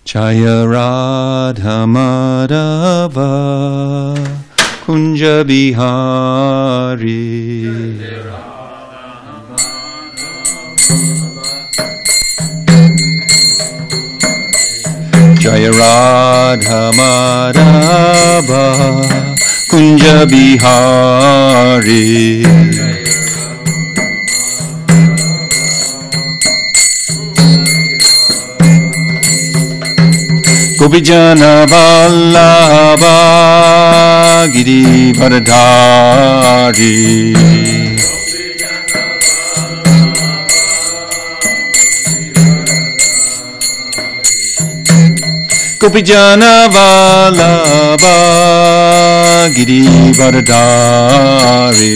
Jaya Radha Madhava Kunja Bihari Jaya Radha Madhava Kunja Bihari Gopijana Vallabha Giri Varadhari Gopijana Vallabha Giri Varadhari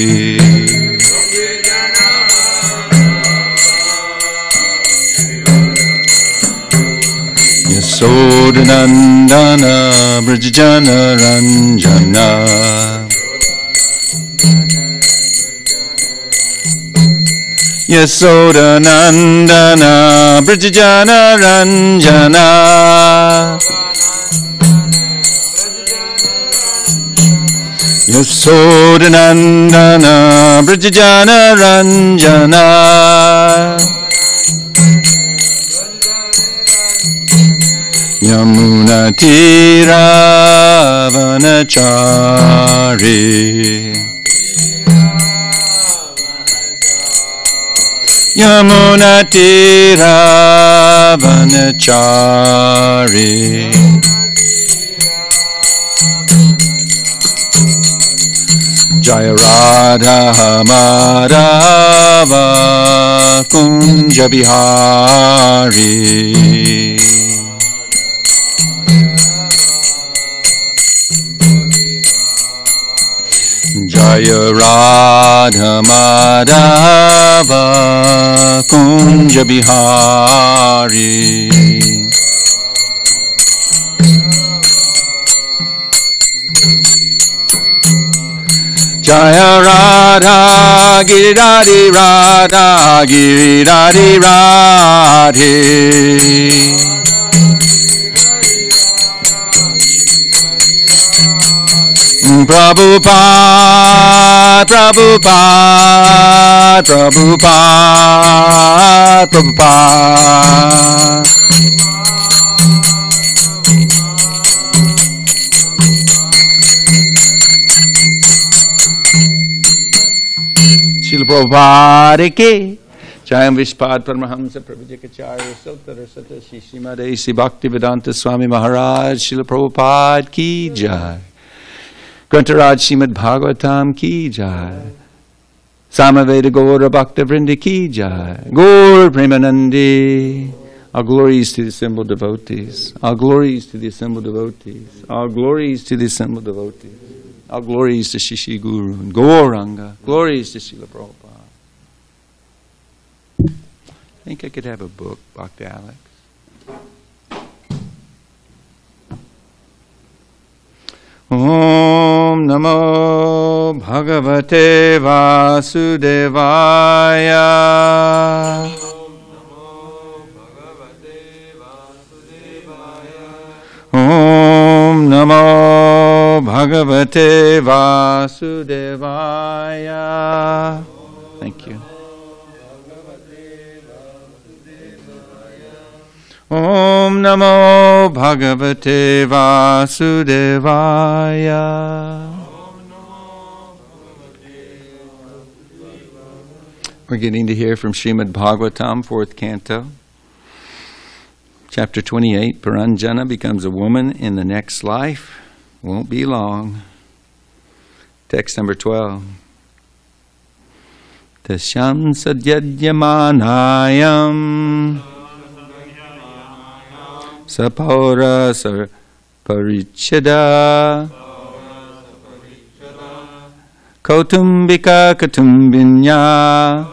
Yasodanandana Brajajana Ranjana Yasodanandana Brajajana Ranjana Yasodanandana Brajajana Ranjana Yamuna Tira Vanachari Yamuna Tira Vanachari Jaya Radha Madhava Kunja Bihari Jaya Radha Madhava Kunja Bihari Jaya Radha Giridhari Radha Giridhari Radhe Prabhupada, Prabhupada, Prabhupada, Prabhupada. Srila Prabhupada ki Jayam Vishpad Paramahamsa Prabhujakacharya Sotara Sata Srimad Bhaktivedanta Swami Maharaj Srila Prabhupada ki Jai Grantaraj Srimad Bhagavatam ki Jai Samaveda Gaura Bhakta Vrinda ki Jai Gaur Premanandi. All glories to the assembled devotees. All glories to the assembled devotees. All glories to the assembled devotees. All glories to Shishi Guru and Gauranga. Glories to Srila Prabhupada. I think I could have a book, Bhakti Alex. Om Namo Bhagavate Vasudevaya. Om Namo Bhagavate Vasudevaya. Thank you. Om Namo Bhagavate Vasudevaya. We're getting to hear from Srimad Bhagavatam, 4th canto. Chapter 28, Paranjana becomes a woman in the next life. Won't be long. Text number 12. Tasyam sadyadyamanayam Sapora parichada Kautumbika katumbinya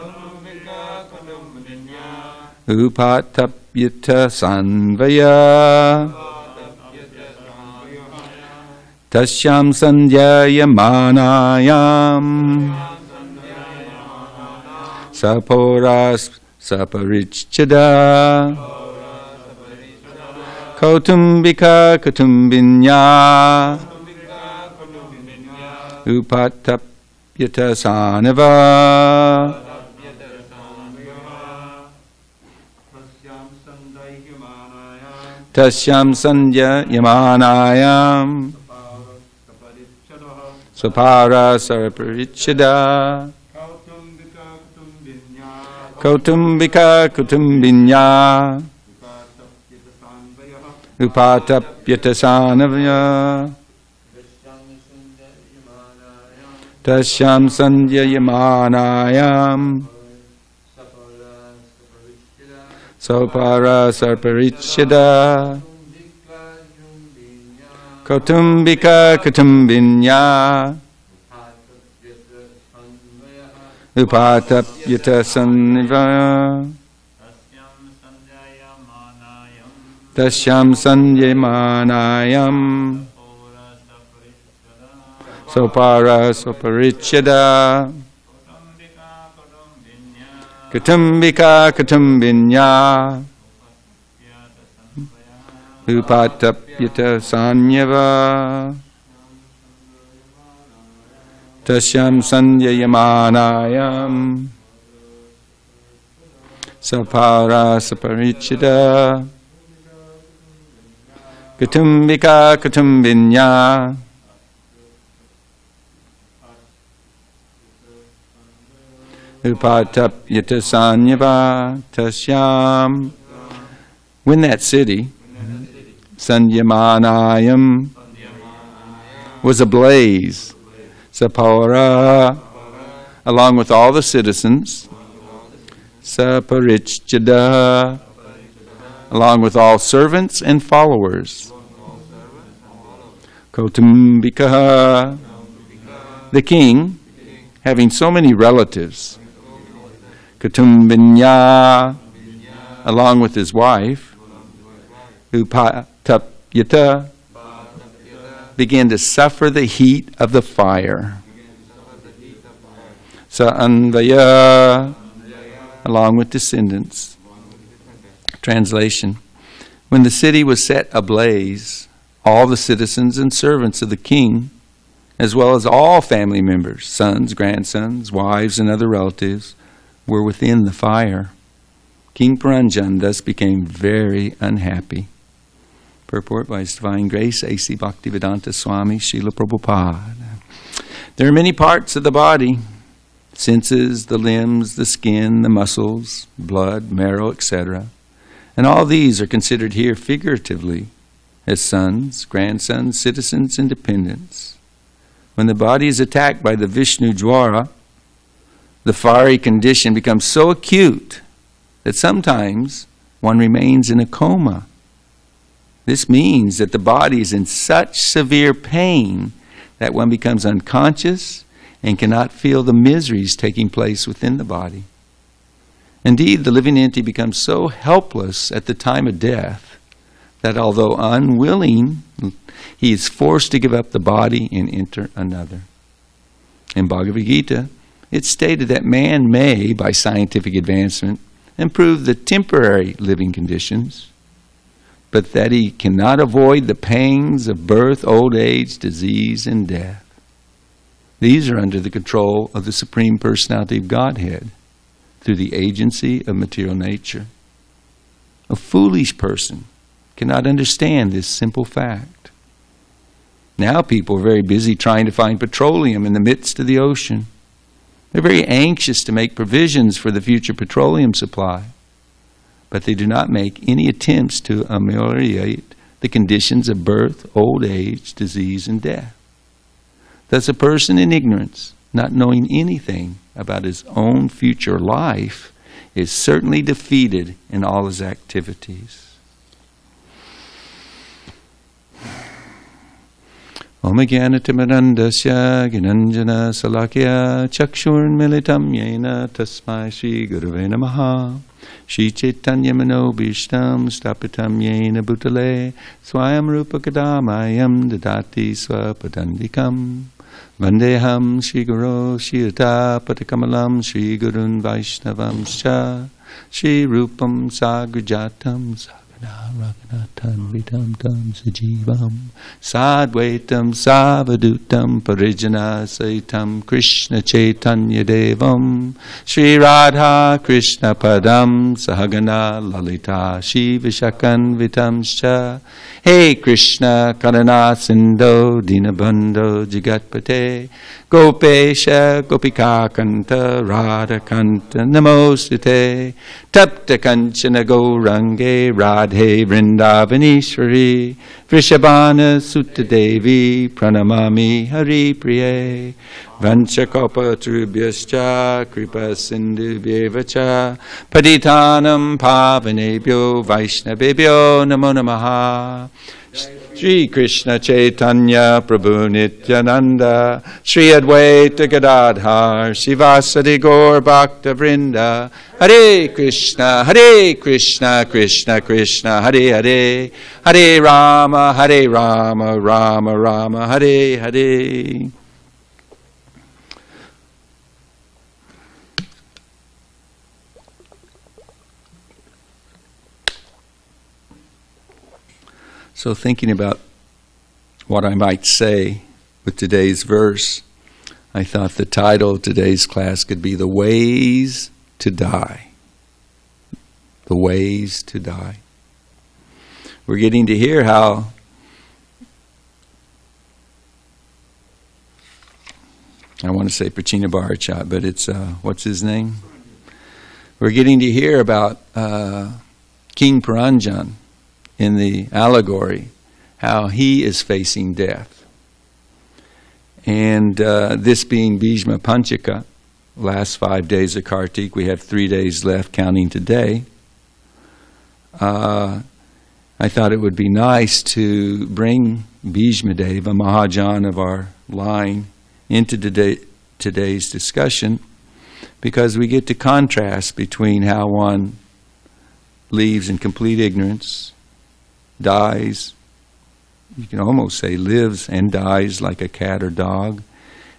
Upatapyata sanvaya Tasyam sandhyayamanayam Saporas saparichada Kautumbika kutumbinya Upatapyata sanava Tasyam sandhya yamanayam Svapara saraparichada Kautumbika kutumbinya Upatapyata sanavya Tasyam sandhya yamanayam Svapara saraparichada Kautumbika kutumbinya Upatapyata sanvaya Tasyam sanyamanayam Sopara soparichada Kutumbika kutumbinya Upatapyata sanyava Tasyam sanyamanayam Sapara saparichada Kutumbika kutumbinya Upatapyata sanyava tasyam. When that city, Sanyamanayam, was ablaze, Sapara, along with all the citizens, Saparichada, along with all servants and followers, Kautumbika, the king, having so many relatives, Kutumbinya, along with his wife, Upatapyata, began to suffer the heat of the fire. Sa'anvaya, along with descendants. Translation: when the city was set ablaze, all the citizens and servants of the king, as well as all family members, sons, grandsons, wives, and other relatives, were within the fire. King Puranjan thus became very unhappy. Purport by His Divine Grace, A.C. Bhaktivedanta Swami Srila Prabhupada. There are many parts of the body: senses, the limbs, the skin, the muscles, blood, marrow, etc. And all these are considered here figuratively as sons, grandsons, citizens, and dependents. When the body is attacked by the Vishnu Jwara, the fiery condition becomes so acute that sometimes one remains in a coma. This means that the body is in such severe pain that one becomes unconscious and cannot feel the miseries taking place within the body. Indeed, the living entity becomes so helpless at the time of death that although unwilling, he is forced to give up the body and enter another. In Bhagavad Gita, it's stated that man may, by scientific advancement, improve the temporary living conditions, but that he cannot avoid the pangs of birth, old age, disease, and death. These are under the control of the Supreme Personality of Godhead through the agency of material nature. A foolish person cannot understand this simple fact. Now people are very busy trying to find petroleum in the midst of the ocean. They're very anxious to make provisions for the future petroleum supply, but they do not make any attempts to ameliorate the conditions of birth, old age, disease, and death. Thus a person in ignorance, not knowing anything about his own future life, is certainly defeated in all his activities. Om Jnanatimirandasya Gnanjana Salakya Chakshurmilitam Yena Tasmai Shri Gurave Namaha Shri Chaitanya Manobhishtam Stapitam Yena Bhutale Swayam Rupa Kadamayam Dadati Swapadandikam Vandeham Shri Guru Shri Yuta Patakamalam Shri Gurun Vaishnavam Scha Shri Rupam Sagrajatam Raghunatham Vitam Tam Sajivam Sadvaitam Savadutam Parijana Saitam Krishna Chaitanya Devam Shri Radha Krishna Padam Sahagana Lalita Shri Vishakan Vitamscha Hey Krishna Karana Sindho Dinabandho Jagatpate Gopesha Gopika Kanta Radha Kanta Namostate Tapta Kanchana Gourange Radhe Vrindavanishwari Vrishabhana Sutta Devi Pranamami Hari Priye Vanchakopa Trubhyascha Kripa Sindhubhyevacha Paditanam Pavanebhyo Vaishnavebhyo Namo Namaha Shri Krishna Chaitanya Prabhu Nityananda Shri Advaita Gadadhar Sivasadi Gaur Bhakta Vrinda Hare Krishna Krishna Krishna Hare Hare Hare Rama Rama Rama Hare Hare. So thinking about what I might say with today's verse, I thought the title of today's class could be The Ways to Die. The Ways to Die. We're getting to hear how I want to say Prachina Bharachat, but it's, what's his name? We're getting to hear about King Puranjan in the allegory, how he is facing death. And this being Bhishma Panchaka, last 5 days of Kartik, we have 3 days left counting today. I thought it would be nice to bring Bhismadeva, Mahajan of our line, into today's discussion, because we get to contrast between how one leaves in complete ignorance, dies, you can almost say lives and dies like a cat or dog,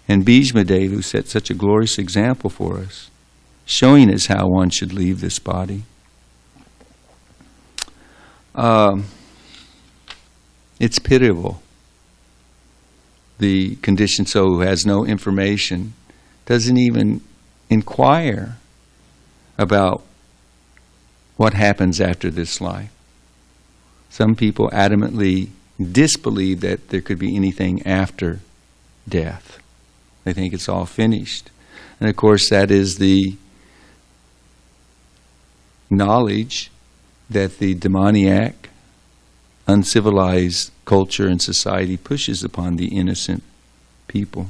and Bhismadeva, who set such a glorious example for us, showing us how one should leave this body. It's pitiable. The conditioned soul who has no information doesn't even inquire about what happens after this life. Some people adamantly disbelieve that there could be anything after death. They think it's all finished. And of course that is the knowledge that the demoniac, uncivilized culture and society pushes upon the innocent people.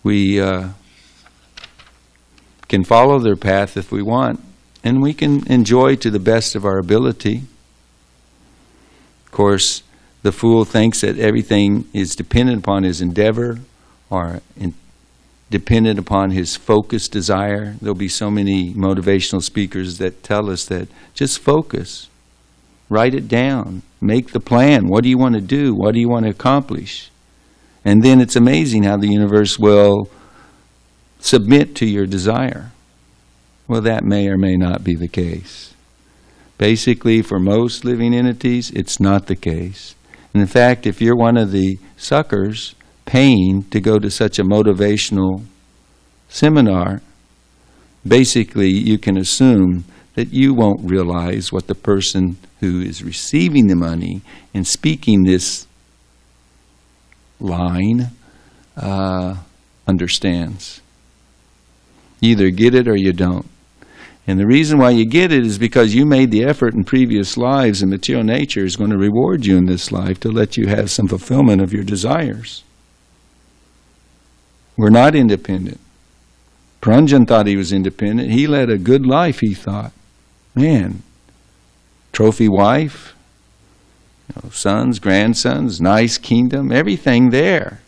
We can follow their path if we want, and we can enjoy to the best of our ability. Of course, the fool thinks that everything is dependent upon his endeavor or dependent upon his focused desire. There'll be so many motivational speakers that tell us that just focus, write it down, make the plan. What do you want to do? What do you want to accomplish? And then it's amazing how the universe will submit to your desire. Well, that may or may not be the case. Basically, for most living entities, it's not the case. And in fact, if you're one of the suckers paying to go to such a motivational seminar, basically you can assume that you won't realize what the person who is receiving the money and speaking this line understands. You either get it or you don't. And the reason why you get it is because you made the effort in previous lives, and material nature is going to reward you in this life to let you have some fulfillment of your desires. We're not independent. Puranjan thought he was independent. He led a good life, he thought. Man, trophy wife, sons, grandsons, nice kingdom, everything there.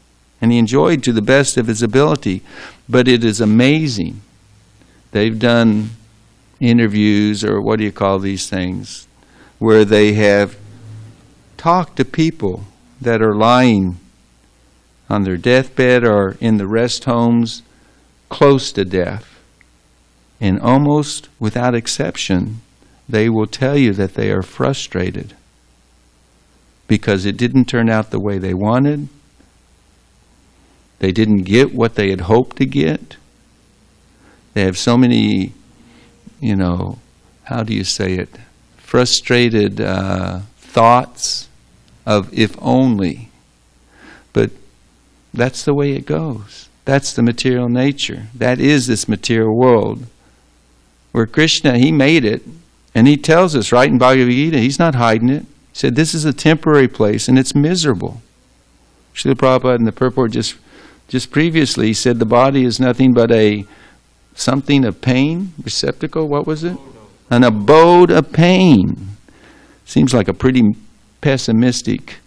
And he enjoyed to the best of his ability. But it is amazing. They've done interviews, or what do you call these things, where they have talk to people that are lying on their deathbed or in the rest homes close to death. And almost without exception, they will tell you that they are frustrated because it didn't turn out the way they wanted. They didn't get what they had hoped to get. They have so many, how do you say it? Frustrated thoughts of if only. But that's the way it goes. That's the material nature. That is this material world. Where Krishna, he made it, and he tells us right in Bhagavad Gita, he's not hiding it. He said this is a temporary place and it's miserable. Srila Prabhupada in the purport just previously, he said the body is nothing but something of pain, receptacle, what was it? An abode of pain. Seems like a pretty pessimistic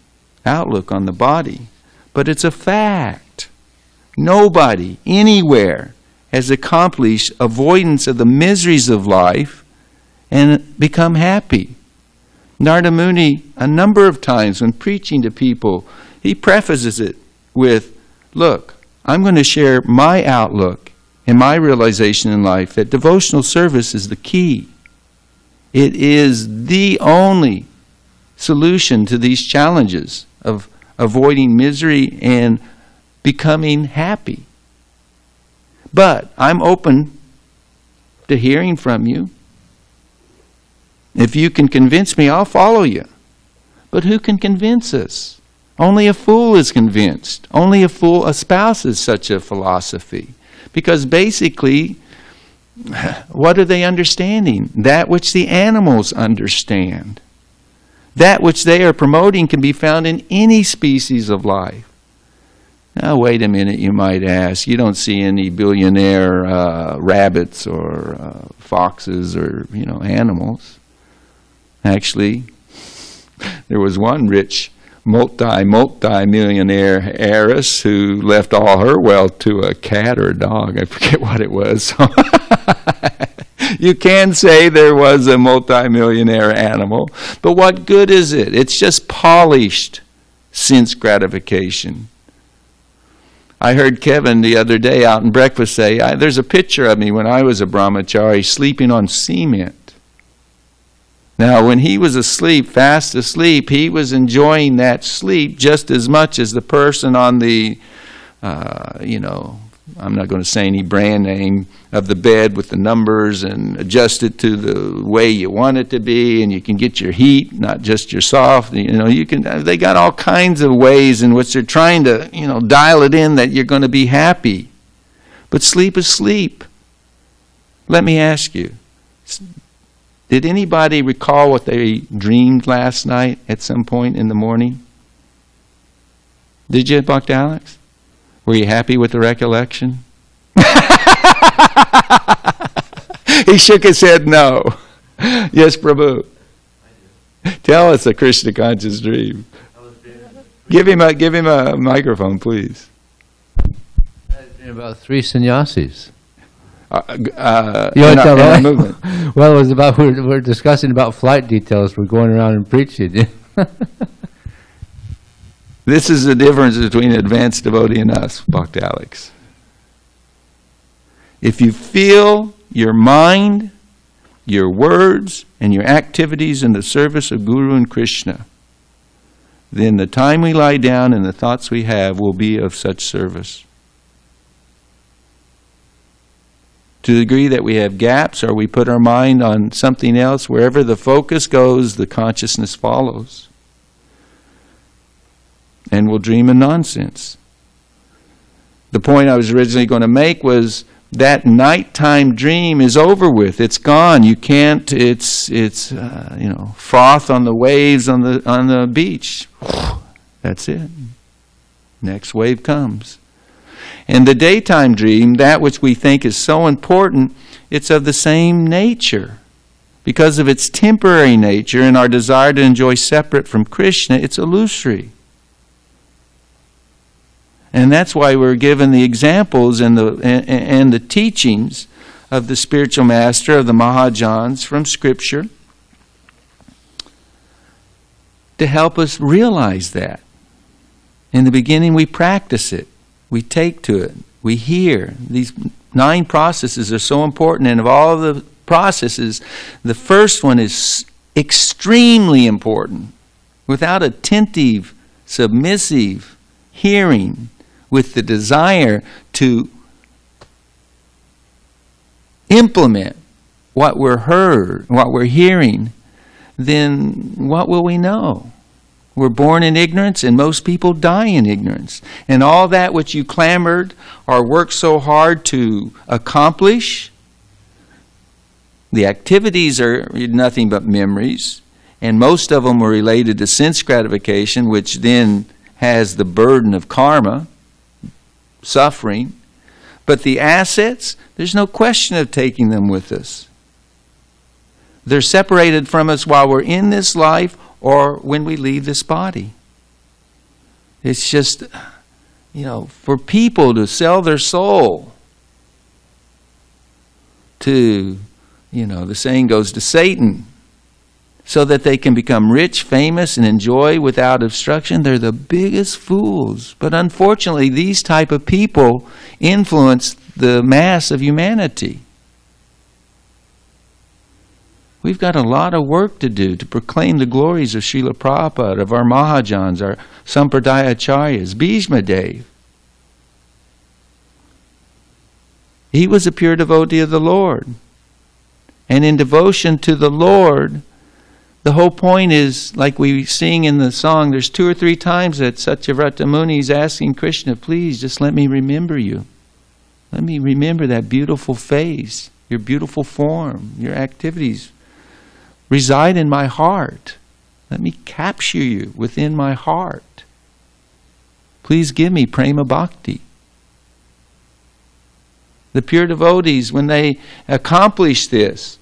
outlook on the body. But it's a fact. Nobody, anywhere, has accomplished avoidance of the miseries of life and become happy. Narada Muni, a number of times when preaching to people, he prefaces it with, look, I'm going to share my outlook and my realization in life that devotional service is the key. It is the only solution to these challenges of avoiding misery and becoming happy. But I'm open to hearing from you. If you can convince me, I'll follow you. But who can convince us? Only a fool is convinced. Only a fool espouses such a philosophy. Because basically, what are they understanding? That which the animals understand. That which they are promoting can be found in any species of life. Now, wait a minute, you might ask. You don't see any billionaire rabbits or foxes or, animals. Actually, there was one rich multi-millionaire heiress who left all her wealth to a cat or a dog. I forget what it was. You can say there was a multi-millionaire animal, but what good is it? It's just polished sense gratification. I heard Kevin the other day out in breakfast say, there's a picture of me when I was a brahmachari sleeping on cement. Now, when he was asleep, fast asleep, he was enjoying that sleep just as much as the person on the, I'm not going to say any brand name of the bed with the numbers and adjust it to the way you want it to be, and you can get your heat, not just your soft. They got all kinds of ways in which they're trying to, dial it in that you're going to be happy. But sleep is sleep. Let me ask you. Did anybody recall what they dreamed last night at some point in the morning? Did you, Bhakti Alex? Were you happy with the recollection? He shook his head no. Yes, Prabhu. Tell us a Krishna conscious dream. Give him a microphone, please. I had a dream about 3 sannyasis. Well, it was about we're discussing about flight details. We're going around and preaching. This is the difference between an advanced devotee and us, Bhakti Alex. If you feel your mind, your words, and your activities in the service of Guru and Krishna, then the time we lie down and the thoughts we have will be of such service. To the degree that we have gaps or we put our mind on something else, wherever the focus goes, the consciousness follows. And we'll dream of nonsense. The point I was originally going to make was that nighttime dream is over with. It's gone. You can't. It's froth on the waves on the beach. That's it. Next wave comes. And the daytime dream, that which we think is so important, it's of the same nature. Because of its temporary nature and our desire to enjoy separate from Krishna, it's illusory. And that's why we're given the examples and the teachings of the spiritual master, of the Mahajans from Scripture. to help us realize that. In the beginning, we practice it. We take to it. We hear. These 9 processes are so important, and of all the processes, the first one is extremely important. Without attentive, submissive hearing, with the desire to implement what we're hearing, then what will we know? We're born in ignorance, and most people die in ignorance. And all that which you clamored or worked so hard to accomplish, the activities are nothing but memories, and most of them were related to sense gratification, which then has the burden of karma, suffering. But the assets, there's no question of taking them with us. They're separated from us while we're in this life or when we leave this body. It's just, for people to sell their soul to, the saying goes, to Satan, so that they can become rich, famous, and enjoy without obstruction, they're the biggest fools. But unfortunately, these type of people influence the mass of humanity. We've got a lot of work to do to proclaim the glories of Srila Prabhupada, of our Mahajans, our Sampradaya Acharyas, Bhismadeva. He was a pure devotee of the Lord. And in devotion to the Lord, the whole point is, like we sing in the song, there's 2 or 3 times that Satyavrata Muni is asking Krishna, please just let me remember you. Let me remember that beautiful face, your beautiful form, your activities. Reside in my heart. Let me capture you within my heart. Please give me prema bhakti. The pure devotees, when they accomplish this,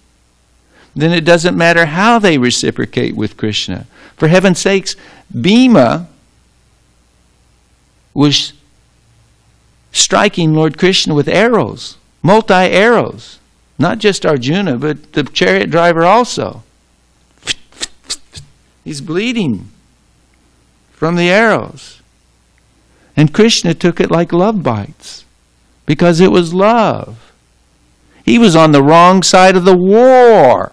then it doesn't matter how they reciprocate with Krishna. For heaven's sakes, Bhima was striking Lord Krishna with arrows, multi-arrows. Not just Arjuna, but the chariot driver also. He's bleeding from the arrows. And Krishna took it like love bites, because it was love. He was on the wrong side of the war.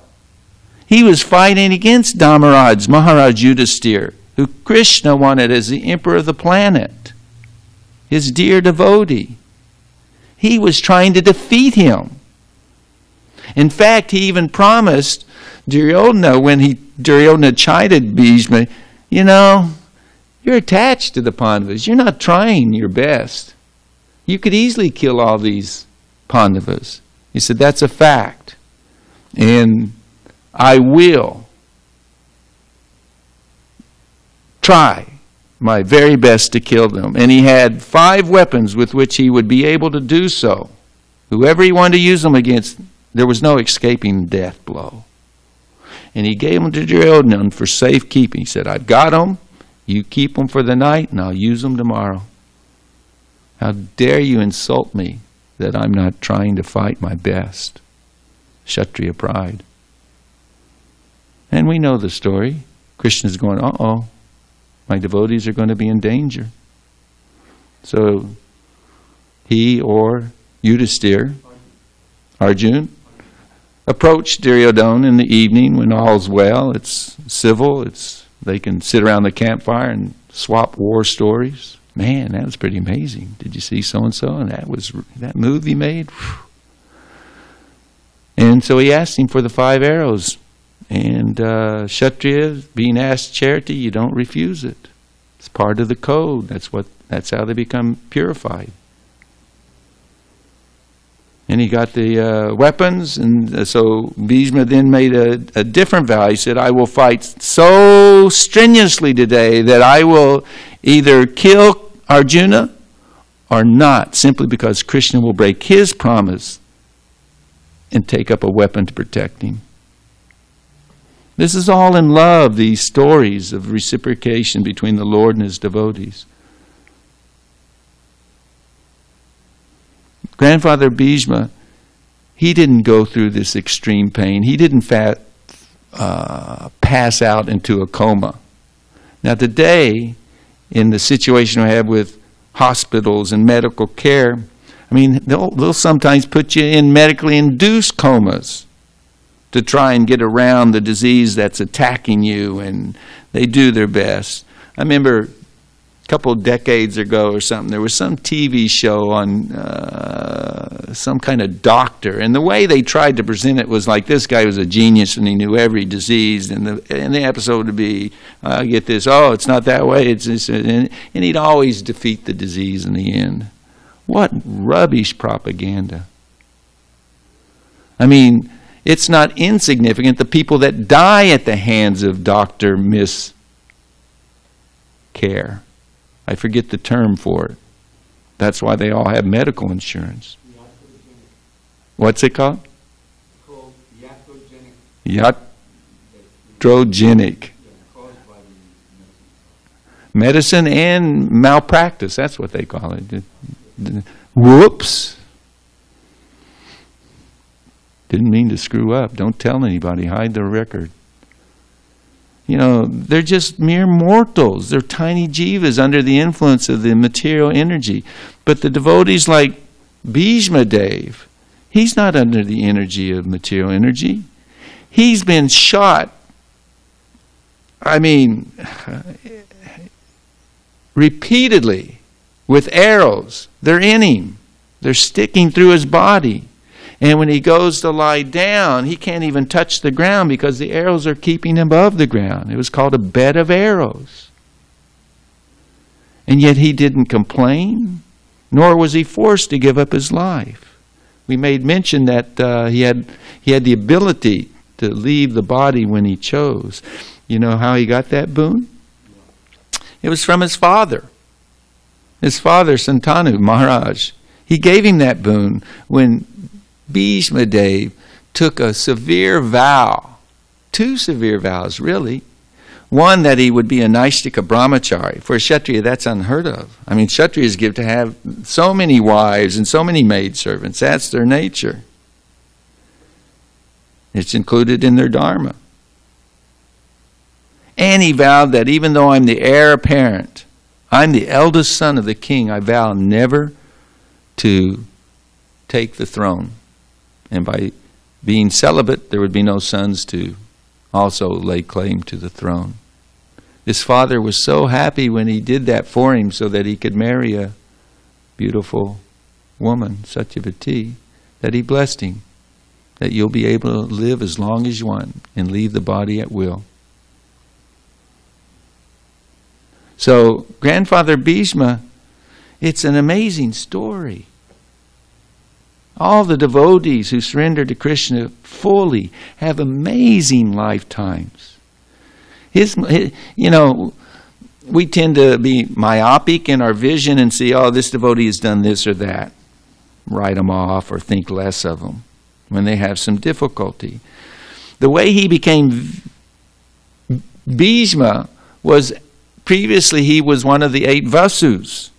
He was fighting against Dharmaraj, Maharaj Yudhisthira, who Krishna wanted as the emperor of the planet, his dear devotee. He was trying to defeat him. In fact, he even promised Duryodhana, when Duryodhana chided Bhishma, you're attached to the Pandavas. You're not trying your best. You could easily kill all these Pandavas. He said, that's a fact. And I will try my very best to kill them. And he had 5 weapons with which he would be able to do so. Whoever he wanted to use them against, there was no escaping death blow. And he gave them to Duryodhana for safekeeping. He said, I've got them. You keep them for the night, and I'll use them tomorrow. How dare you insult me that I'm not trying to fight my best? Kshatriya pride. And we know the story. Krishna's going, uh-oh, my devotees are going to be in danger. So he or Yudhisthira, Arjuna, approached Duryodhana in the evening when all's well. It's civil. They can sit around the campfire and swap war stories. Man, that was pretty amazing. Did you see so-and-so? And that move he made? Whew. And so he asked him for the 5 arrows. And Kshatriya, being asked charity, you don't refuse it. It's part of the code. That's how they become purified. And he got the weapons, and so Bhishma then made a different vow. He said, I will fight so strenuously today that I will either kill Arjuna or not, simply because Krishna will break his promise and take up a weapon to protect him. This is all in love, these stories of reciprocation between the Lord and his devotees. Grandfather Bhishma, he didn't go through this extreme pain. He didn't pass out into a coma. Now today, in the situation we have with hospitals and medical care, I mean, they'll sometimes put you in medically induced comas to try and get around the disease that's attacking you, and they do their best. I remember a couple of decades ago or something, there was some TV show on some kind of doctor, and the way they tried to present it was like this guy was a genius and he knew every disease, and the episode would be, I get this, oh, it's not that way, it's this, and he'd always defeat the disease in the end. What rubbish propaganda. I mean, it's not insignificant the people that die at the hands of Dr. Miscare. I forget the term for it. That's why they all have medical insurance. What's it called? It's called iatrogenic. Iatrogenic. Caused by the Medicine and malpractice, that's what they call it. Whoops. Didn't mean to screw up. Don't tell anybody. Hide the record. You know, they're just mere mortals. They're tiny jivas under the influence of the material energy. But the devotees like Bhismadeva, he's not under the energy of material energy. He's been shot, I mean, repeatedly with arrows. They're in him. They're sticking through his body. And when he goes to lie down, he can't even touch the ground because the arrows are keeping him above the ground. It was called a bed of arrows. And yet he didn't complain, nor was he forced to give up his life. We made mention that he had the ability to leave the body when he chose. You know how he got that boon? It was from his father. His father, Santanu Maharaj, he gave him that boon when Bhismadeva took a severe vow, 2 severe vows really. One, that he would be a Naistika brahmachari. For a Kshatriya, that's unheard of. I mean, Kshatriyas give to have so many wives and so many maidservants. That's their nature. It's included in their dharma. And he vowed that even though I'm the heir apparent, I'm the eldest son of the king, I vow never to take the throne. And by being celibate, there would be no sons to also lay claim to the throne. His father was so happy when he did that for him so that he could marry a beautiful woman, Satyavati, that he blessed him, that you'll be able to live as long as you want and leave the body at will. So, Grandfather Bhisma, it's an amazing story. All the devotees who surrender to Krishna fully have amazing lifetimes. You know, we tend to be myopic in our vision and see, oh, this devotee has done this or that. Write them off or think less of them when they have some difficulty. The way he became Bhisma was, previously he was one of the 8 Vasus.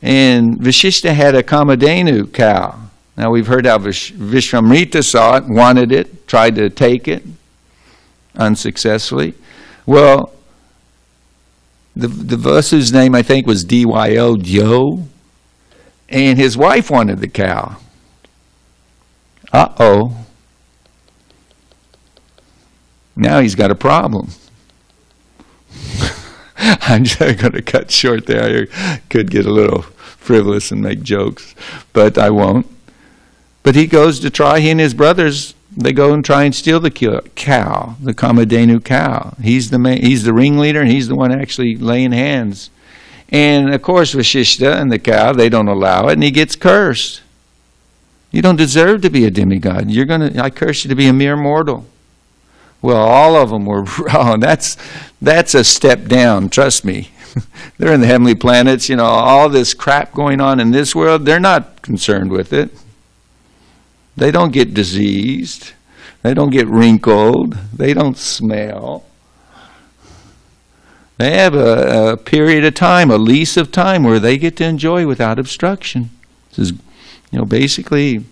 And Vashishta had a Kamadhenu cow. Now we've heard how Vishwamrita saw it, wanted it, tried to take it, unsuccessfully. Well, the Vasu's name I think was D-Y-O, Dio. And his wife wanted the cow. Uh-oh. Now he's got a problem. I'm just going to cut short there. I could get a little frivolous and make jokes, but I won't. But he goes to try, he and his brothers, they go and try and steal the cow, the Kamadhenu cow. He's the ringleader, and he's the one actually laying hands. And of course Vashishta and the cow, they don't allow it, and he gets cursed. You don't deserve to be a demigod. I curse you to be a mere mortal. Well, all of them were wrong. That's a step down, trust me. They're in the heavenly planets, you know, all this crap going on in this world, they're not concerned with it. They don't get diseased. They don't get wrinkled. They don't smell. They have a period of time, a lease of time where they get to enjoy without obstruction. This is, you know, basically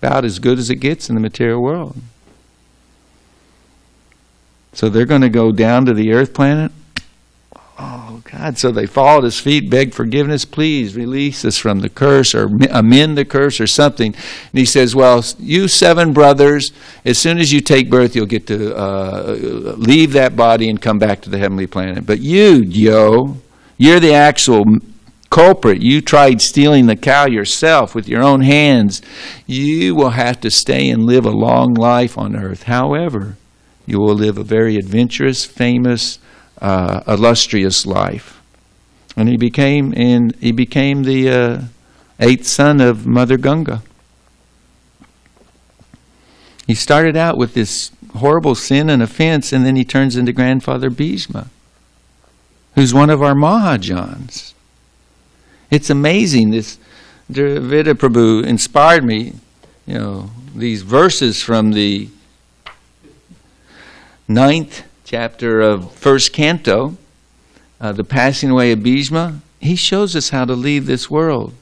about as good as it gets in the material world. So they're going to go down to the earth planet Oh, God. So they fall at his feet, beg forgiveness. Please release us from the curse or amend the curse or something. And he says, well, you 7 brothers, as soon as you take birth, you'll get to leave that body and come back to the heavenly planet. But you, you're the actual culprit. You tried stealing the cow yourself with your own hands. You will have to stay and live a long life on earth. However, you will live a very adventurous, famous, illustrious life. And he became the 8th son of Mother Ganga. He started out with this horrible sin and offense, and then he turns into Grandfather Bhishma, who's one of our Mahajans. It's amazing. This Dravida Prabhu inspired me, these verses from the 9th chapter of first canto, the passing away of Bhishma. He shows us how to leave this world.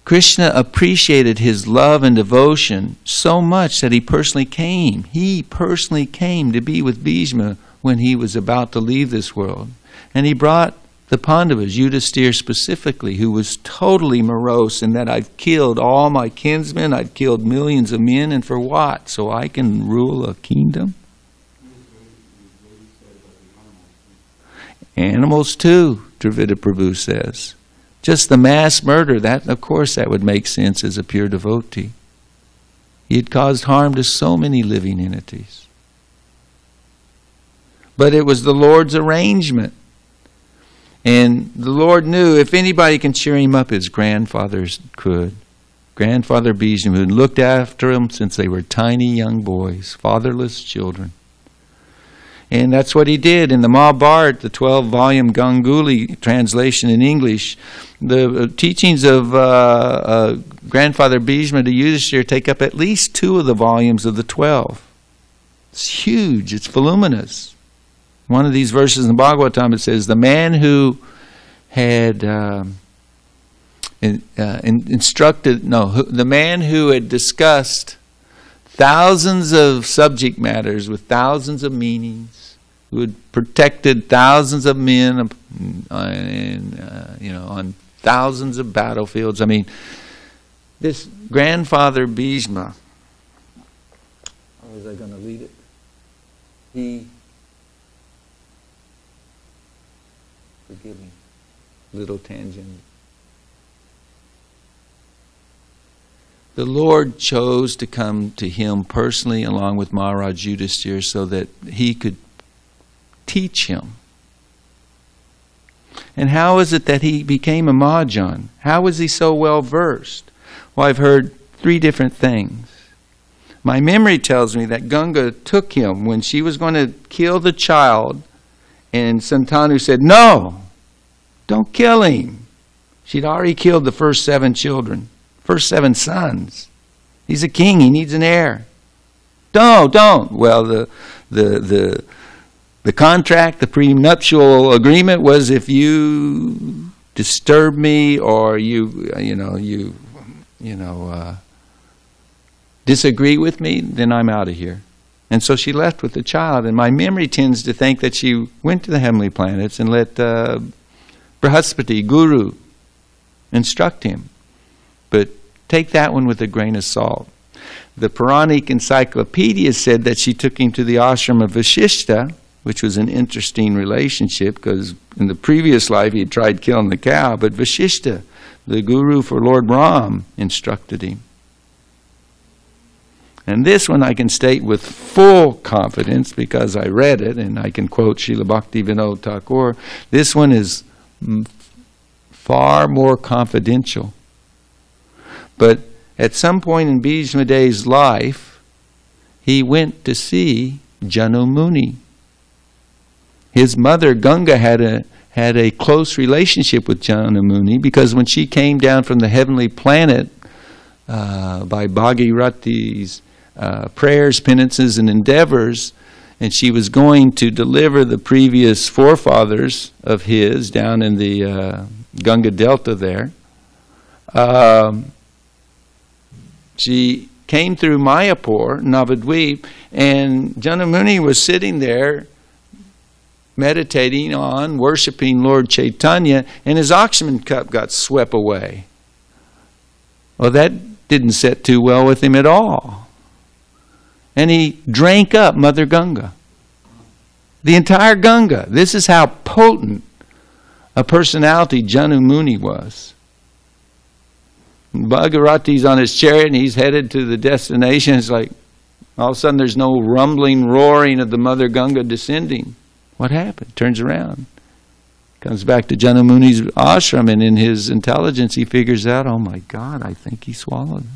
Krishna appreciated his love and devotion so much that he personally came. He personally came to be with Bhishma when he was about to leave this world. And he brought the Pandavas, Yudhisthira specifically, who was totally morose in that I've killed all my kinsmen, I've killed millions of men, and for what? So I can rule a kingdom? Animals too, Dravida Prabhu says. Just the mass murder, that of course that would make sense as a pure devotee. He had caused harm to so many living entities. But it was the Lord's arrangement. And the Lord knew if anybody can cheer him up, his grandfathers could. Grandfather Bhishma, who looked after him since they were tiny young boys, fatherless children. And that's what he did. In the Mahabharata, the 12-volume Ganguly translation in English, the teachings of Grandfather Bhishma to Yudhisthira take up at least 2 of the volumes of the 12. It's huge. It's voluminous. One of these verses in the Bhagavatam, it says, the man who had the man who had discussed thousands of subject matters with thousands of meanings, who had protected thousands of men on thousands of battlefields. I mean, this Grandfather Bhishma, how was I going to lead it? Forgive me, little tangent. The Lord chose to come to him personally along with Maharaj Yudhisthira so that he could teach him. And how is it that he became a Mahajan? How was he so well versed? Well, I've heard 3 different things. My memory tells me that Ganga took him when she was going to kill the child, and Santanu said, no, don't kill him. She'd already killed the first 7 children, first 7 sons. He's a king, he needs an heir. Don't. Well, the contract, the prenuptial agreement was if you disturb me or you disagree with me, then I'm out of here. And so she left with the child. And my memory tends to think that she went to the heavenly planets and let Brihaspati, Guru, instruct him. But take that one with a grain of salt. The Puranic encyclopedia said that she took him to the ashram of Vasishta, which was an interesting relationship because in the previous life he had tried killing the cow, but Vasishta, the guru for Lord Ram, instructed him. And this one I can state with full confidence because I read it and I can quote Srila Bhakti Vinod Thakur. This one is far more confidential. But at some point in Bhismadeva's life, he went to see Janu Muni. His mother Ganga had a close relationship with Janu Muni because when she came down from the heavenly planet by Bhagirati's prayers, penances, and endeavors, and she was going to deliver the previous forefathers of his down in the Ganga Delta there. She came through Mayapur, Navadvip, and Janu Muni was sitting there meditating on, worshiping Lord Chaitanya, and his oxygen cup got swept away. Well, that didn't sit too well with him at all. And he drank up Mother Ganga. The entire Ganga. This is how potent a personality Janu Muni was. Bhagirati's on his chariot and he's headed to the destination. It's like, all of a sudden there's no rumbling, roaring of the Mother Ganga descending. What happened? Turns around. Comes back to Janu Muni's ashram, and in his intelligence he figures out, oh my God, I think he swallowed it.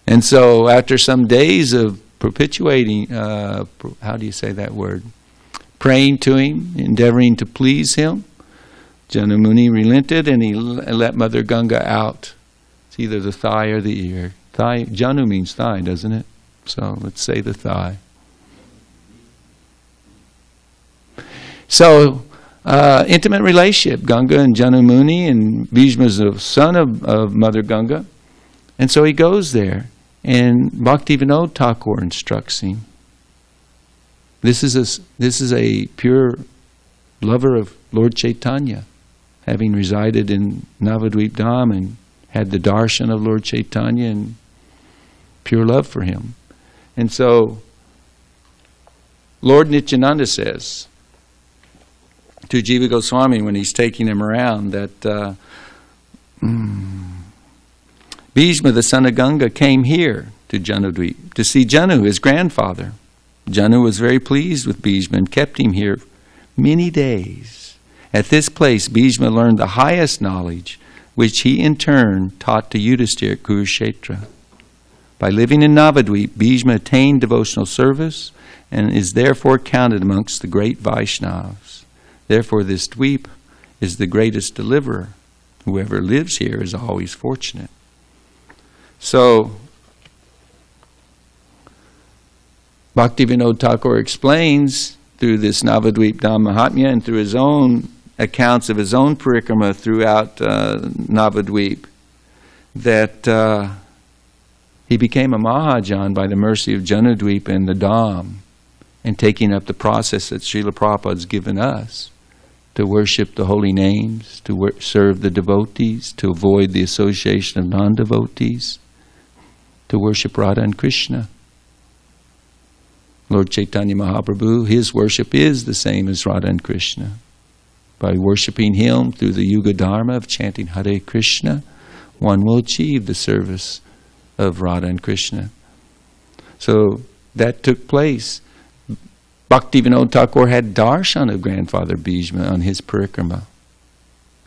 And so after some days of perpetuating, how do you say that word? Praying to him, endeavoring to please him, Janu Muni relented and he let Mother Ganga out. It's either the thigh or the ear. Thigh, Janu means thigh, doesn't it? So let's say the thigh. So, intimate relationship, Ganga and Janu Muni, and Bhishma is the son of Mother Ganga. And so he goes there, and Bhaktivinoda Thakur instructs him. This is a pure lover of Lord Chaitanya, having resided in Navadvip Dham and had the darshan of Lord Chaitanya and pure love for him. And so Lord Nityananda says to Jiva Goswami when he's taking him around that Bhishma, the son of Ganga, came here to Janudvip to see Janu, his grandfather. Janu was very pleased with Bhishma and kept him here many days. At this place, Bhishma learned the highest knowledge, which he in turn taught to Yudhisthira at Kurukshetra. By living in Navadvip, Bhishma attained devotional service and is therefore counted amongst the great Vaishnavas. Therefore, this dweep is the greatest deliverer. Whoever lives here is always fortunate. So, Bhaktivinoda Thakur explains through this Navadvip Dham Mahatmya and through his own accounts of his own parikrama throughout Navadvip that he became a Mahajan by the mercy of Janudvip and the Dham, and taking up the process that Srila Prabhupada has given us to worship the holy names, to serve the devotees, to avoid the association of non-devotees, to worship Radha and Krishna. Lord Chaitanya Mahaprabhu, his worship is the same as Radha and Krishna. By worshipping him through the Yuga Dharma of chanting Hare Krishna, one will achieve the service of Radha and Krishna. So that took place. Bhaktivinoda Thakur had darshan of Grandfather Bhishma on his parikrama.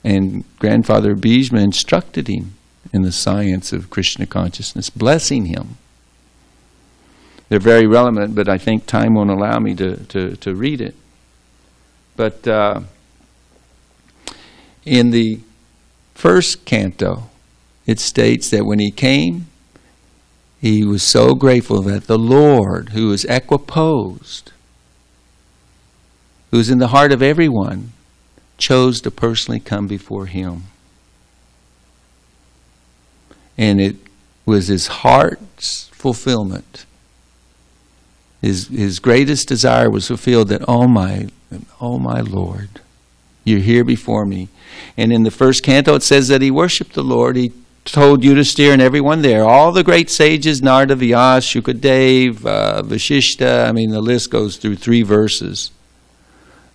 And Grandfather Bhishma instructed him in the science of Krishna consciousness, blessing him. They're very relevant, but I think time won't allow me to read it. But in the first canto, it states that when he came, he was so grateful that the Lord, who is equiposed, who is in the heart of everyone, chose to personally come before him. And it was his heart's fulfillment. His greatest desire was fulfilled that, oh my Lord, you're here before me. And in the first canto it says that he worshipped the Lord. He told Yudhisthira and everyone there, all the great sages, Narada, Vyas, Shukadev, Vashishta, I mean the list goes through 3 verses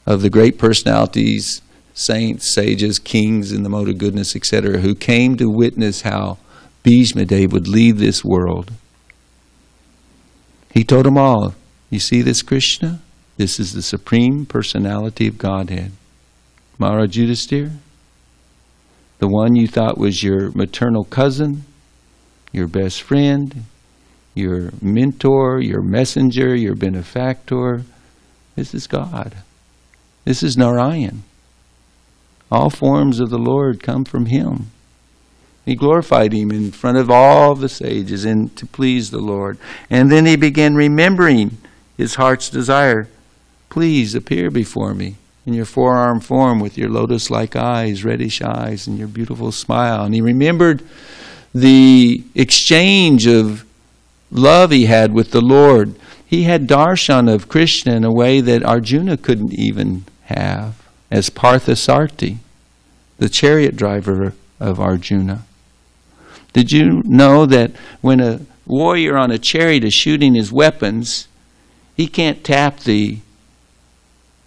of the great personalities, saints, sages, kings in the mode of goodness, etc., who came to witness how Bhismadeva would leave this world. He told them all, you see this Krishna? This is the Supreme Personality of Godhead. Maharaj Yudhisthira, the one you thought was your maternal cousin, your best friend, your mentor, your messenger, your benefactor, this is God. This is Narayan. All forms of the Lord come from him. He glorified him in front of all the sages and to please the Lord. And then he began remembering his heart's desire. Please appear before me in your forearm form with your lotus-like eyes, reddish eyes, and your beautiful smile. And he remembered the exchange of love he had with the Lord. he had darshan of Krishna in a way that Arjuna couldn't even have, as Parthasarthi, the chariot driver of Arjuna. Did you know that when a warrior on a chariot is shooting his weapons, he can't tap the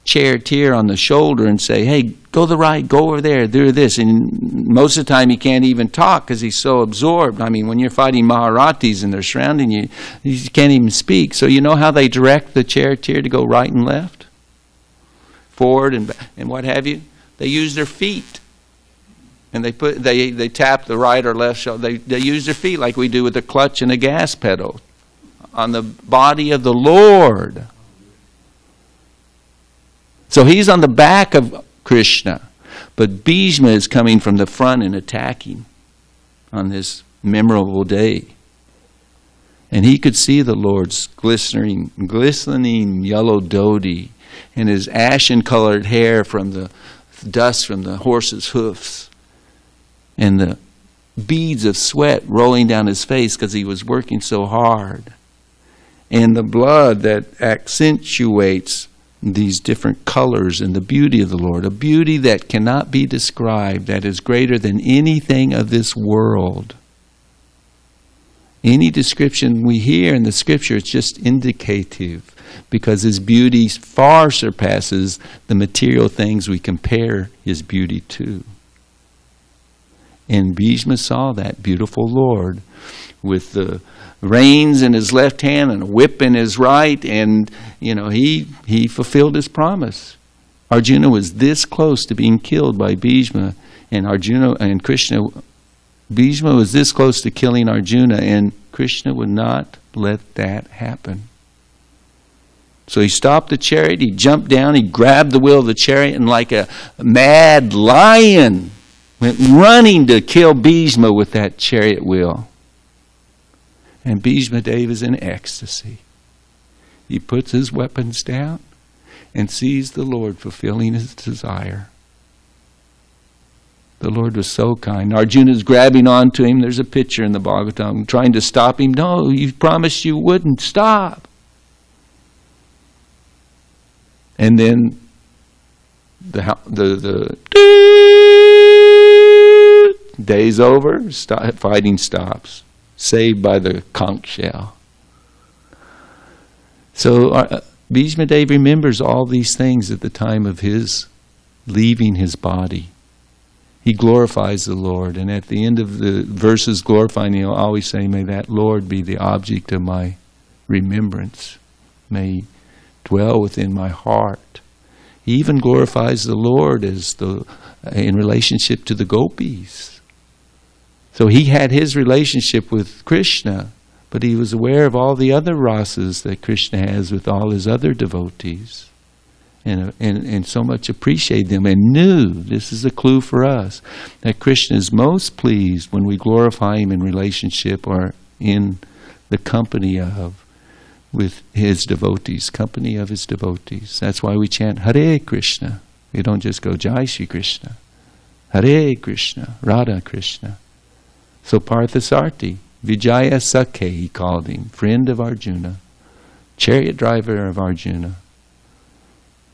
charioteer on the shoulder and say, hey, go to the right, go over there, do this. And most of the time he can't even talk because he's so absorbed. I mean, when you're fighting Maharathis and they're surrounding you, you can't even speak. So you know how they direct the charioteer to go right and left? Forward and what have you? They use their feet. And they tap the right or left shoulder. They use their feet like we do with the clutch and the gas pedal on the body of the Lord. So he's on the back of Krishna, but Bhishma is coming from the front and attacking on this memorable day. And he could see the Lord's glistening yellow dhoti and his ashen-colored hair from the dust from the horse's hoofs and the beads of sweat rolling down his face because he was working so hard. And the blood that accentuates these different colors and the beauty of the Lord, a beauty that cannot be described, that is greater than anything of this world. Any description we hear in the scripture is just indicative, because his beauty far surpasses the material things we compare his beauty to. And Bhishma saw that beautiful Lord with the reins in his left hand and a whip in his right, and he fulfilled his promise. Arjuna was this close to being killed by Bhishma, and Bhishma was this close to killing Arjuna, and Krishna would not let that happen. So he stopped the chariot, he jumped down, he grabbed the wheel of the chariot, and like a mad lion went running to kill Bhishma with that chariot wheel. And Bhismadeva is in ecstasy. He puts his weapons down and sees the Lord fulfilling his desire. The Lord was so kind. Arjuna's grabbing onto him. There's a picture in the Bhagavatam trying to stop him. No, you promised you wouldn't. Stop. And then the day's over. Fighting stops. Saved by the conch shell. So Bhismadeva remembers all these things at the time of his leaving his body. He glorifies the Lord, and at the end of the verses glorifying, he'll always say, may that Lord be the object of my remembrance. May he dwell within my heart. He even glorifies the Lord in relationship to the gopis. So he had his relationship with Krishna, but he was aware of all the other rasas that Krishna has with all his other devotees, and so much appreciated them, and knew, this is a clue for us, that Krishna is most pleased when we glorify him in relationship or in the company of, with his devotees, company of his devotees. That's why we chant Hare Krishna. We don't just go Jai Shri Krishna. Hare Krishna, Radha Krishna. So Parthasarthi, Vijaya Sakhe, he called him, friend of Arjuna, chariot driver of Arjuna,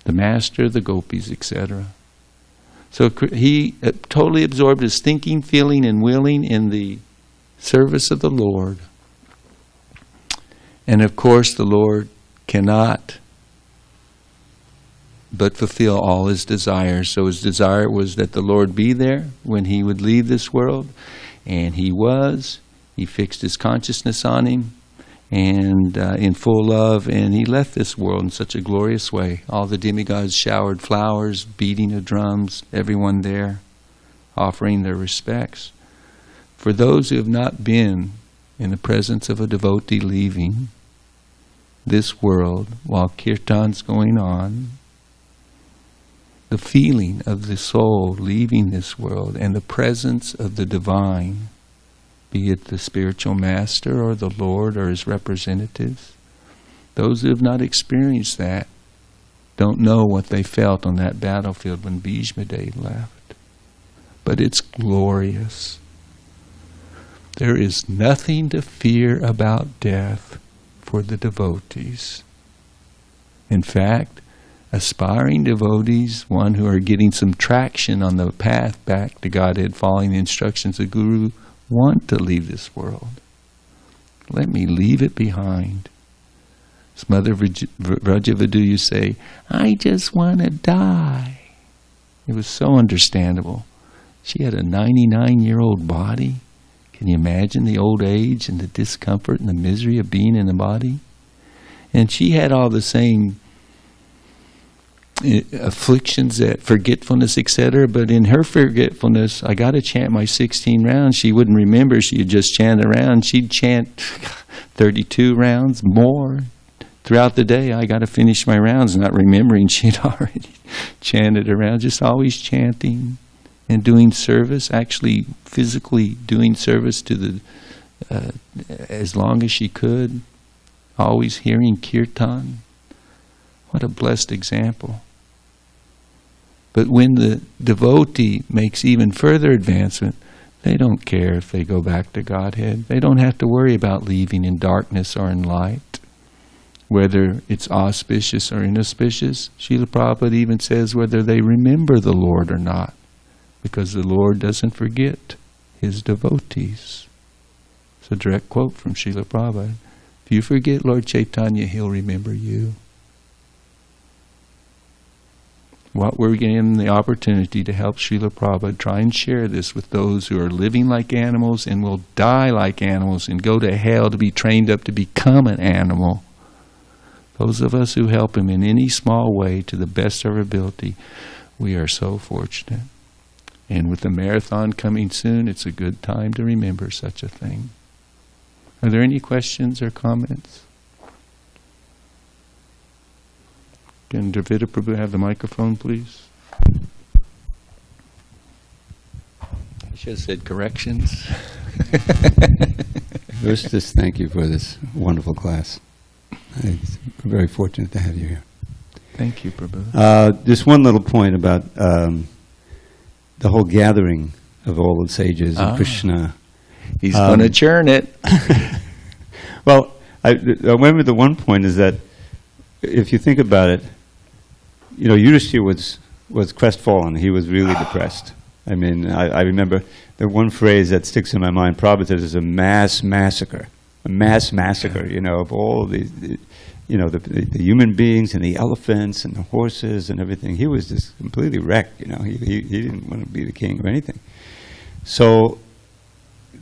the master of the gopis, etc. So he totally absorbed his thinking, feeling, and willing in the service of the Lord. And of course the Lord cannot but fulfill all his desires. So his desire was that the Lord be there when he would leave this world. And he was. He fixed his consciousness on him, and in full love, and he left this world in such a glorious way. All the demigods showered flowers, beating of drums, everyone there offering their respects. For those who have not been in the presence of a devotee leaving this world while kirtan's going on, the feeling of the soul leaving this world and the presence of the divine, be it the spiritual master or the Lord or his representatives, those who have not experienced that don't know what they felt on that battlefield when Bhismadeva left. But it's glorious. There is nothing to fear about death, for the devotees. In fact, aspiring devotees, one who are getting some traction on the path back to Godhead, following the instructions of Guru, want to leave this world. Let me leave it behind. As Mother Vrajavadu, you say, I just want to die. It was so understandable. She had a 99-year-old body. Can you imagine the old age and the discomfort and the misery of being in the body? And she had all the same afflictions, that forgetfulness, etc. But in her forgetfulness, I got to chant my 16 rounds. She wouldn't remember. She would just chant a round. She'd chant 32 rounds more throughout the day. I got to finish my rounds, not remembering she'd already chanted around. Just always chanting and doing service, actually physically doing service to the as long as she could. Always hearing kirtan. What a blessed example. But when the devotee makes even further advancement, they don't care if they go back to Godhead. They don't have to worry about leaving in darkness or in light, whether it's auspicious or inauspicious. Srila Prabhupada even says whether they remember the Lord or not, because the Lord doesn't forget His devotees. It's a direct quote from Srila Prabhupada. If you forget Lord Chaitanya, He'll remember you. What we're given the opportunity to help Srila Prabhupada try and share this with those who are living like animals and will die like animals and go to hell to be trained up to become an animal. Those of us who help him in any small way to the best of our ability, we are so fortunate. And with the marathon coming soon, it's a good time to remember such a thing. Are there any questions or comments? Can Dravida Prabhu have the microphone, please? I should have said corrections. First, just thank you for this wonderful class. I'm very fortunate to have you here. Thank you, Prabhu. Just one little point about the whole gathering of all the sages and Krishna. He's going to churn it. Well, I remember the one point is that if you think about it, you know, Yudhishthira was crestfallen. He was really depressed. I mean, I remember the one phrase that sticks in my mind. Prabhupada says is a mass massacre, you know, of all the human beings and the elephants and the horses and everything. He was just completely wrecked. You know, he didn't want to be the king or anything. So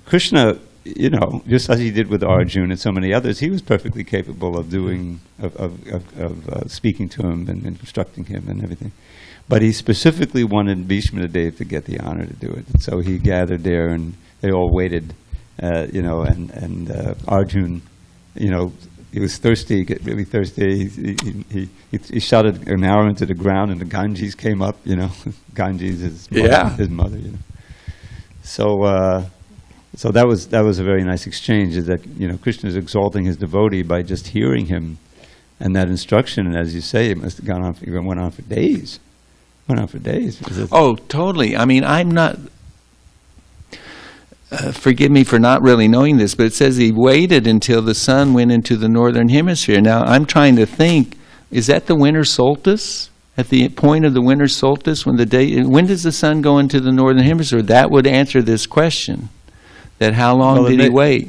Krishna, you know, just as he did with Arjuna and so many others, he was perfectly capable of doing, of speaking to him and instructing him and everything. But he specifically wanted Bhismadeva to get the honor to do it. And so he gathered there, and they all waited, you know, and Arjuna, you know, he was thirsty, get really thirsty. He shot an arrow into the ground, and the Ganges came up, you know. Ganges is his mother, you know. So that was a very nice exchange. Is that, you know, Krishna is exalting his devotee by just hearing him, and that instruction. And as you say, it must have gone on. It went on for days. Oh, totally. I mean, I'm not. Forgive me for not really knowing this, but it says he waited until the sun went into the northern hemisphere. Now, I'm trying to think: is that the winter solstice? At the point of the winter solstice, when does the sun go into the northern hemisphere? That would answer this question. That how long did he wait?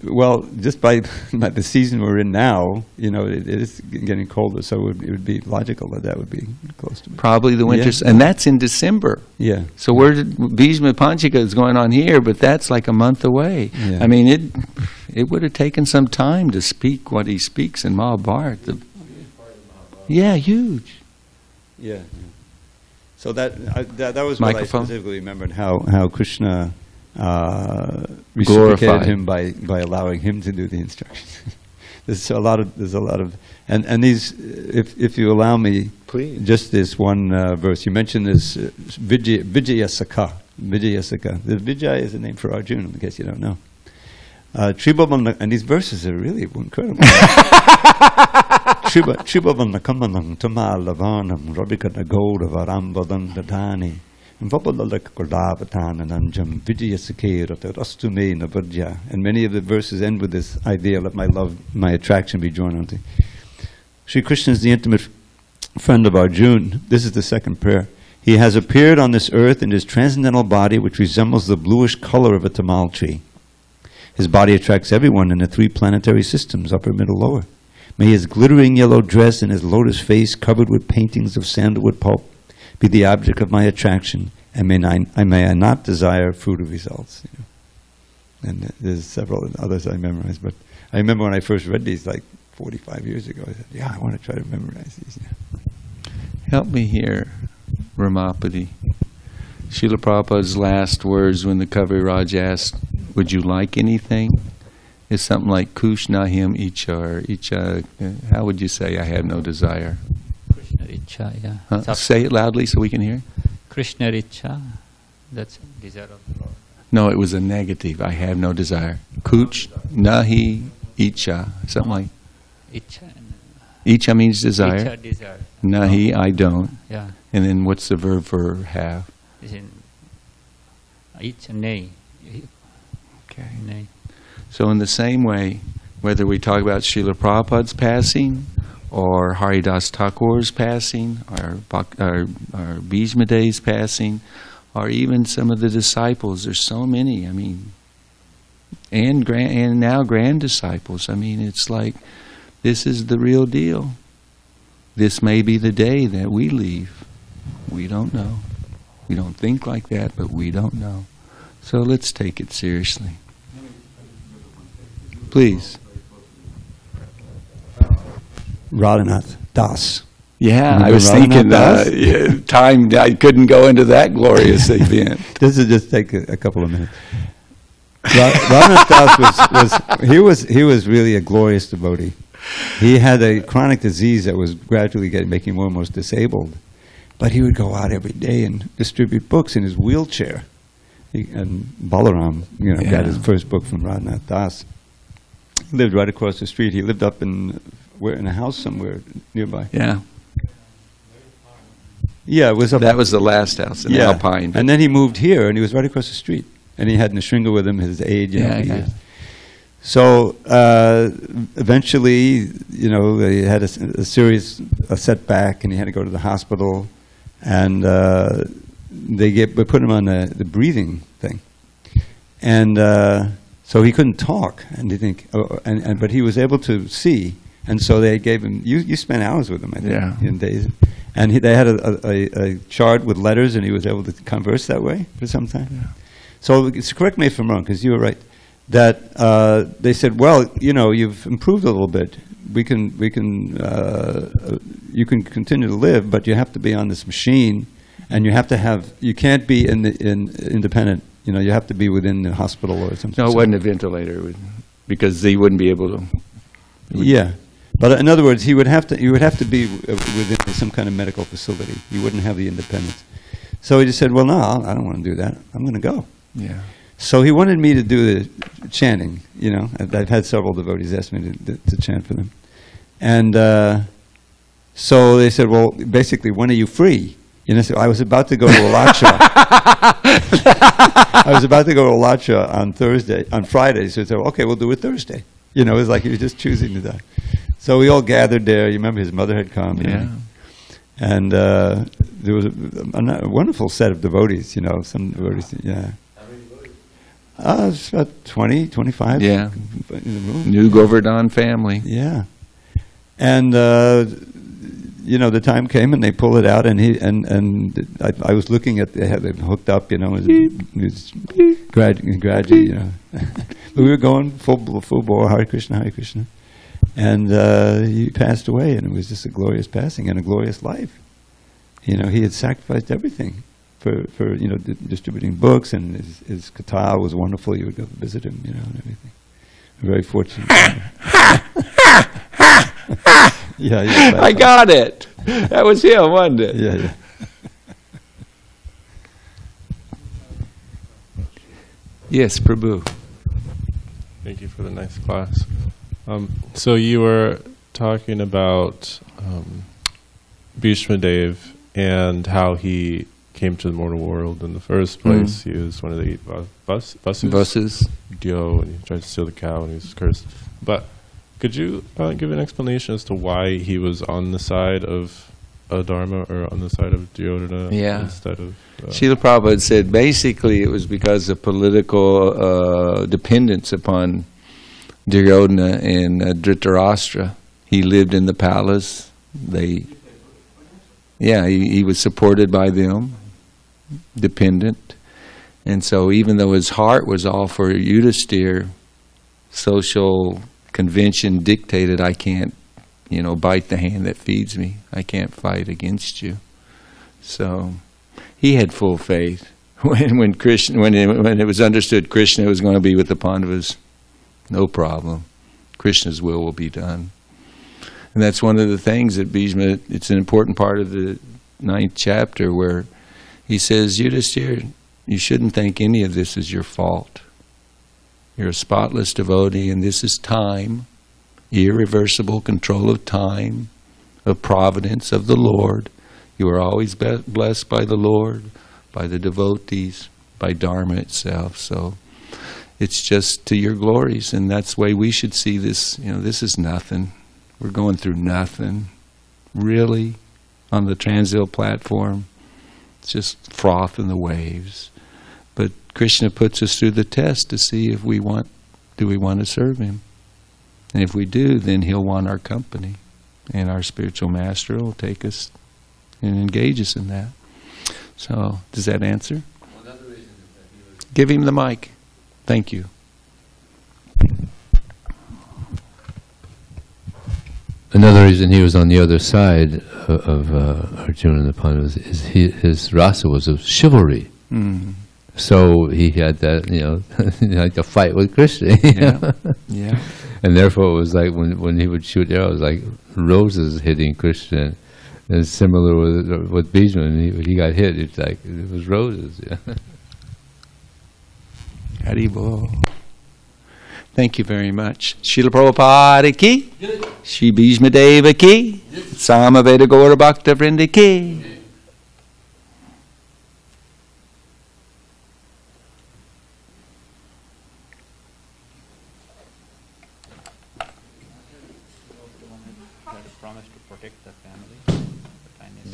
Well, just by the season we're in now, you know, it is getting colder, so it would be logical that would be close to me. Probably the winter, and that's in December. Yeah. So Bhishma Panchika is going on here, but that's like a month away. Yeah. I mean, it would have taken some time to speak what he speaks in Mahabharata. Yeah, huge. Yeah. So that was what I specifically remembered, how Krishna reciprocated him by allowing him to do the instructions. there's a lot of and these, if you allow me, please, just this one verse. You mentioned this Vijayasaka. The Vijay is a name for Arjuna, in case you don't know. And these verses are really incredible. Tribhavan Nakamanam Tama Lavanam Rabikana Goda Varambadam Dadani And many of the verses end with this idea, let my love, my attraction be drawn unto. Sri Krishna is the intimate friend of Arjuna. This is the second prayer. He has appeared on this earth in his transcendental body, which resembles the bluish color of a tamal tree. His body attracts everyone in the 3 planetary systems, upper, middle, lower. May his glittering yellow dress and his lotus face, covered with paintings of sandalwood pulp, be the object of my attraction, and may I not desire fruitive results. You know. And there's several others I memorized, but I remember when I first read these, like 45 years ago, I said, yeah, I want to try to memorize these. Yeah. Help me here, Ramapati. Srila Prabhupada's last words when the Kaviraj asked, would you like anything? It's something like Kush Nahim Icha, Icha. How would you say, I have no desire? Krishna Icha, yeah. Huh? Say it loudly so we can hear. Krishna Icha, that's desire of the Lord. No, it was a negative. I have no desire. Kuch Nahi Icha, something like. Icha. Icha means desire. Icha, desire. Nahi, I don't. Yeah. And then what's the verb for have? Is in Icha, nay. Okay. Nay. So in the same way, whether we talk about Srila Prabhupada's passing, or Haridas Thakur's passing, or Bhismadeva's passing, or even some of the disciples, there's so many, I mean, and now grand disciples. I mean, it's like, this is the real deal. This may be the day that we leave. We don't know. We don't think like that, but we don't know. So let's take it seriously. Please. Rajendranandana Dasa. Yeah, Remember I was thinking time, I couldn't go into that glorious event. This will just take a couple of minutes. Rajendranandana Dasa he was really a glorious devotee. He had a chronic disease that was gradually making him almost disabled. But he would go out every day and distribute books in his wheelchair. And Balaram, got his first book from Rajendranandana Dasa. He lived right across the street. He lived up in a house somewhere nearby. Yeah. Yeah, it was up. That was the last house in Alpine. And then he moved here, and he was right across the street. And he had Nrsinga with him, his aide. Yeah. So eventually, he had a serious setback, and he had to go to the hospital. And they put him on the breathing thing. And so he couldn't talk, but he was able to see. And so they gave him, you spent hours with him, I think, in days. And they had a chart with letters, and he was able to converse that way for some time. Yeah. So correct me if I'm wrong, because you were right, that they said, well, you've improved a little bit. You can continue to live, but you have to be on this machine, and you can't be independent. You have to be within the hospital or something. No, it wasn't a ventilator, because they wouldn't be able to. Yeah. But in other words, you would have to be within some kind of medical facility. You wouldn't have the independence. So he just said, well, no, I don't want to do that. I'm going to go. Yeah. So he wanted me to do the chanting, I've had several devotees ask me to chant for them. And so they said, well, basically, when are you free? So I was about to go to Alacha. I was about to go to Alacha on Friday. So he said, okay, we'll do it Thursday. It was like he was just choosing to die. So we all gathered there. You remember his mother had come. And there was a wonderful set of devotees, some devotees, yeah. How many devotees? It's about 20, 25. Yeah. In the room. New Govardhan family. Yeah. And, the time came and they pulled it out, and I was looking at, they had it hooked up, it was gradually, But we were going full bore, Hare Krishna, Hare Krishna. And he passed away, and it was just a glorious passing and a glorious life. He had sacrificed everything for distributing books, and his kata was wonderful. You would go visit him, and everything. I'm very fortunate. Yeah, I got it. That was him, wasn't it? Yeah. Yes, Prabhu. Thank you for the nice class. So you were talking about Bhismadeva and how he came to the mortal world in the first place. He was one of the 8 buses. Dio, and he tried to steal the cow, and he was cursed. But could you give an explanation as to why he was on the side of Dharma or on the side of Duryodhana instead of... Srila Prabhupada said basically it was because of political dependence upon Duryodhana and Dhritarashtra. He lived in the palace. He was supported by them, dependent. And so even though his heart was all for Yudhisthira, social convention dictated, I can't, bite the hand that feeds me. I can't fight against you. So he had full faith. When it was understood Krishna was going to be with the Pandavas, no problem. Krishna's will be done. And that's one of the things that Bhishma, it's an important part of the 9th chapter where he says, Yudhisthira, you shouldn't think any of this is your fault. You're a spotless devotee, and this is time, irreversible control of time, of providence, of the Lord. You are always blessed by the Lord, by the devotees, by Dharma itself. So it's just to your glories, and that's the way we should see this. This is nothing. We're going through nothing. Really, on the Transil platform, it's just froth in the waves. But Krishna puts us through the test to see if we want to serve Him. And if we do, then He'll want our company. And our spiritual master will take us and engage us in that. So, does that answer? Another reason is that he was... Give him the mic. Thank you. Another reason he was on the other side of Arjuna and the Pandavas is his rasa was of chivalry. Mm. So he had that, like a fight with Krishna. Yeah. And therefore it was like when he would shoot arrows, like roses hitting Krishna. And similar with Bhishma, when he got hit, it's like it was roses. Yeah. Haribol. Thank you very much. Srila Prabhupada ki, Shri Bhismadeva ki, Samaveda Gaura Bhakta Vrinda ki. Promise to protect the family.